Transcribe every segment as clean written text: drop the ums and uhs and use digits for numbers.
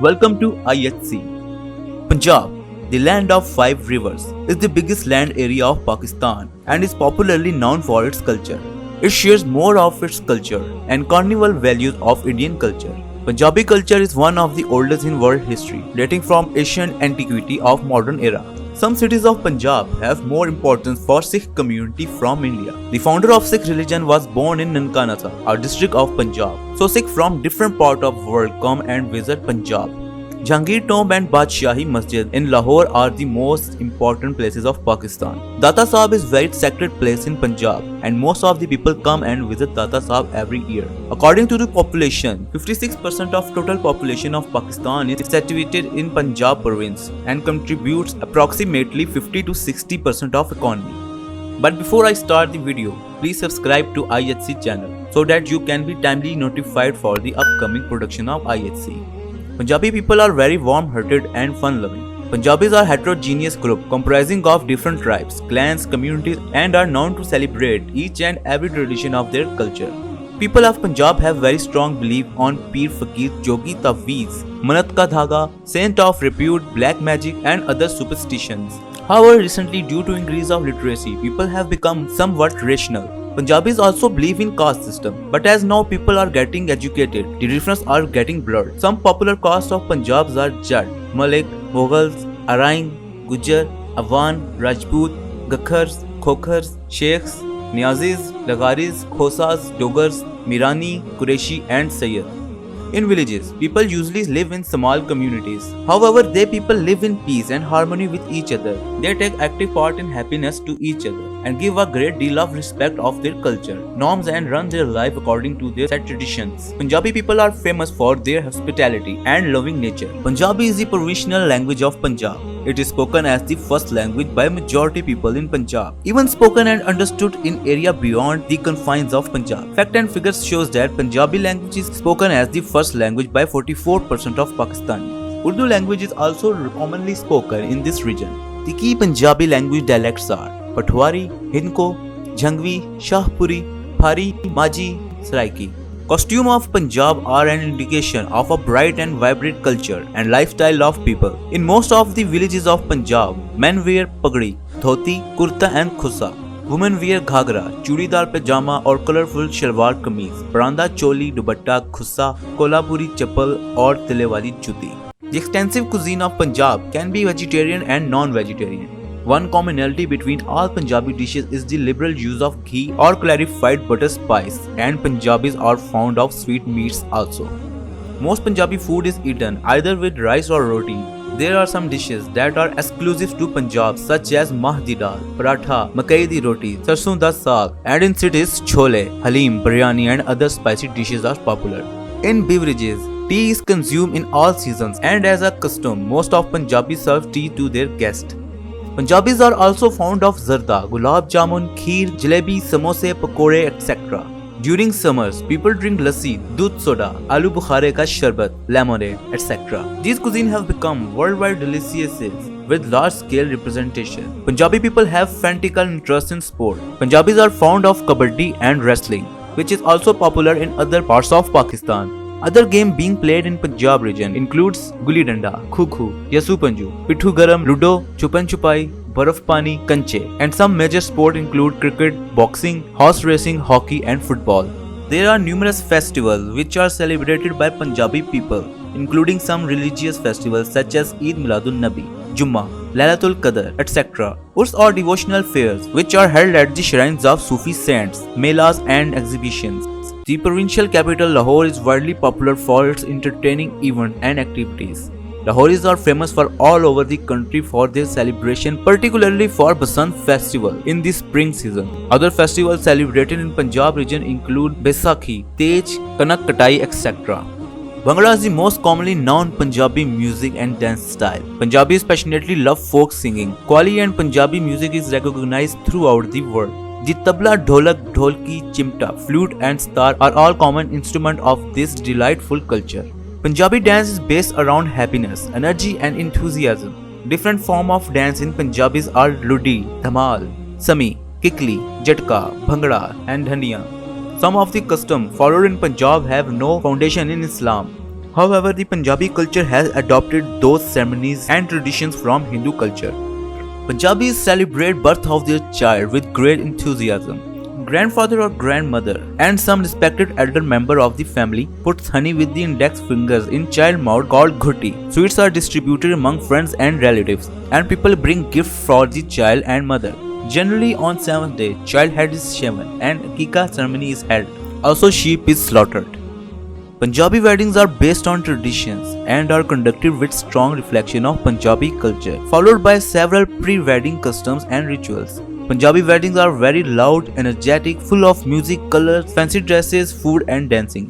Welcome to IHC. Punjab, the land of five rivers, is the biggest land area of Pakistan and is popularly known for its culture. It shares more of its culture and carnival values of Indian culture. Punjabi culture is one of the oldest in world history, dating from ancient antiquity of modern era. Some cities of Punjab have more importance for Sikh community from India. The founder of Sikh religion was born in Nankana, a district of Punjab. So Sikh from different part of world come and visit Punjab. Jahangir Tomb and Badshahi Masjid in Lahore are the most important places of Pakistan. Data Sahab is very sacred place in Punjab and most of the people come and visit Data Sahab every year. According to the population, 56% of total population of Pakistan is situated in Punjab province and contributes approximately 50 to 60% of economy. But before I start the video, please subscribe to IHC channel so that you can be timely notified for the upcoming production of IHC. Punjabi people are very warm-hearted and fun-loving. Punjabis are a heterogeneous group comprising of different tribes, clans, communities and are known to celebrate each and every tradition of their culture. People of Punjab have very strong belief on Peer Fakir, Jogi Taweez, Manat Ka Dhaga, Saint of Repute, black magic and other superstitions. However, recently due to increase of literacy, people have become somewhat rational. Punjabis also believe in caste system, but as now people are getting educated, the differences are getting blurred. Some popular castes of Punjab are Jat, Malik, Mughals, Arain, Gujjar, Awan, Rajput, Gakhars, Khokhars, Sheikhs, Niyazis, Lagaris, Khosas, Dogars, Mirani, Qureshi and Sayyid. In villages, people usually live in small communities. However, they people live in peace and harmony with each other. They take active part in happiness to each other and give a great deal of respect of their culture, norms and run their life according to their set traditions. Punjabi people are famous for their hospitality and loving nature. Punjabi is the provincial language of Punjab. It is spoken as the first language by majority people in Punjab, even spoken and understood in area beyond the confines of Punjab. Fact and figures shows that Punjabi language is spoken as the first language by 44% of Pakistanis. Urdu language is also commonly spoken in this region. The key Punjabi language dialects are Patwari, Hindko, Jhangvi, Shahpuri, Phari, Majhi, Saraiki. Costume of Punjab are an indication of a bright and vibrant culture and lifestyle of people. In most of the villages of Punjab, men wear pagdi, dhoti, kurta and khussa. Women wear ghagra, chudidar pajama or colorful shalwar kameez, paranda choli, dupatta, khussa, kolhapuri chappal or tile wali juti. The extensive cuisine of Punjab can be vegetarian and non-vegetarian. One commonality between all Punjabi dishes is the liberal use of ghee or clarified butter spice, and Punjabis are fond of sweet meats also. Most Punjabi food is eaten either with rice or roti. There are some dishes that are exclusive to Punjab such as mah di dal, paratha, makai di roti, sarson da saag, and in cities chole, halim, biryani and other spicy dishes are popular. In beverages, tea is consumed in all seasons and as a custom, most of Punjabis serve tea to their guests. Punjabis are also fond of zarda, gulab jamun, kheer, jalebi, samosa, pakode, etc. During summers, people drink lassi, doodh soda, aloo bukhare ka sharbat, lemonade, etc. These cuisines have become worldwide delicious with large-scale representation. Punjabi people have fanatical interest in sport. Punjabis are fond of kabaddi and wrestling, which is also popular in other parts of Pakistan. Other game being played in Punjab region includes Gulli Danda, Khoo, Yasu Panju, Pithu Garam, Ludo, Chupan Chupai, Baraf Pani, Kanche, and some major sport include cricket, boxing, horse racing, hockey and football. There are numerous festivals which are celebrated by Punjabi people, including some religious festivals such as Eid Miladun Nabi, Jummah, Lailatul Qadr, etc. Urs are devotional fairs which are held at the shrines of Sufi saints, melas and exhibitions. The provincial capital Lahore is widely popular for its entertaining events and activities. Lahoris are famous for all over the country for their celebration, particularly for Basant festival in the spring season. Other festivals celebrated in Punjab region include Baisakhi, Tej, Kanak Katai, etc. Bhangra is the most commonly known Punjabi music and dance style. Punjabis passionately love folk singing. Qawwali and Punjabi music is recognized throughout the world. The tabla, dholak, dholki, chimta, flute and sitar are all common instruments of this delightful culture. Punjabi dance is based around happiness, energy and enthusiasm. Different forms of dance in Punjabis are Ludi, Dhamal, Sami, Kikli, Jatka, Bhangra and Dhaniya. Some of the customs followed in Punjab have no foundation in Islam. However, the Punjabi culture has adopted those ceremonies and traditions from Hindu culture. Punjabis celebrate birth of their child with great enthusiasm. Grandfather or grandmother and some respected elder member of the family puts honey with the index fingers in child mouth called ghutti. Sweets are distributed among friends and relatives, and people bring gifts for the child and mother. Generally on 7th day, child head is shaven and akika ceremony is held. Also sheep is slaughtered. Punjabi weddings are based on traditions and are conducted with strong reflection of Punjabi culture, followed by several pre-wedding customs and rituals. Punjabi weddings are very loud, energetic, full of music, colors, fancy dresses, food and dancing.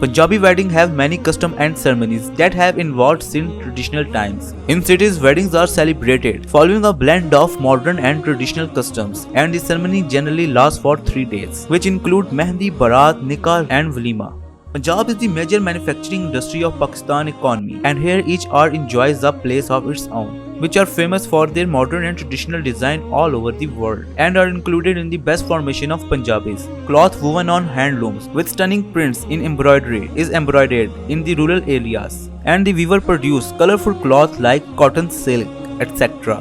Punjabi weddings have many customs and ceremonies that have evolved since traditional times. In cities, weddings are celebrated following a blend of modern and traditional customs, and the ceremony generally lasts for 3 days, which include Mehndi, Barat, Nikah and Walima. Punjab is the major manufacturing industry of Pakistan economy, and here each art enjoys a place of its own, which are famous for their modern and traditional design all over the world, and are included in the best formation of Punjabis. Cloth woven on handlooms with stunning prints in embroidery is embroidered in the rural areas, and the weaver produce colorful cloth like cotton, silk, etc.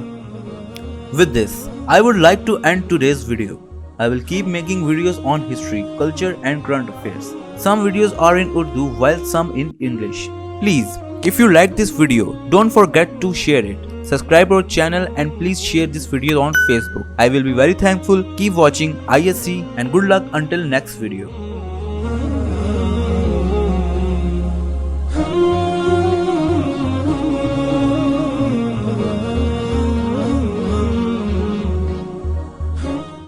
With this, I would like to end today's video. I will keep making videos on history, culture and current affairs. Some videos are in Urdu while some in English. Please, if you like this video, don't forget to share it. Subscribe our channel and please share this video on Facebook. I will be very thankful. Keep watching ISC and good luck until next video.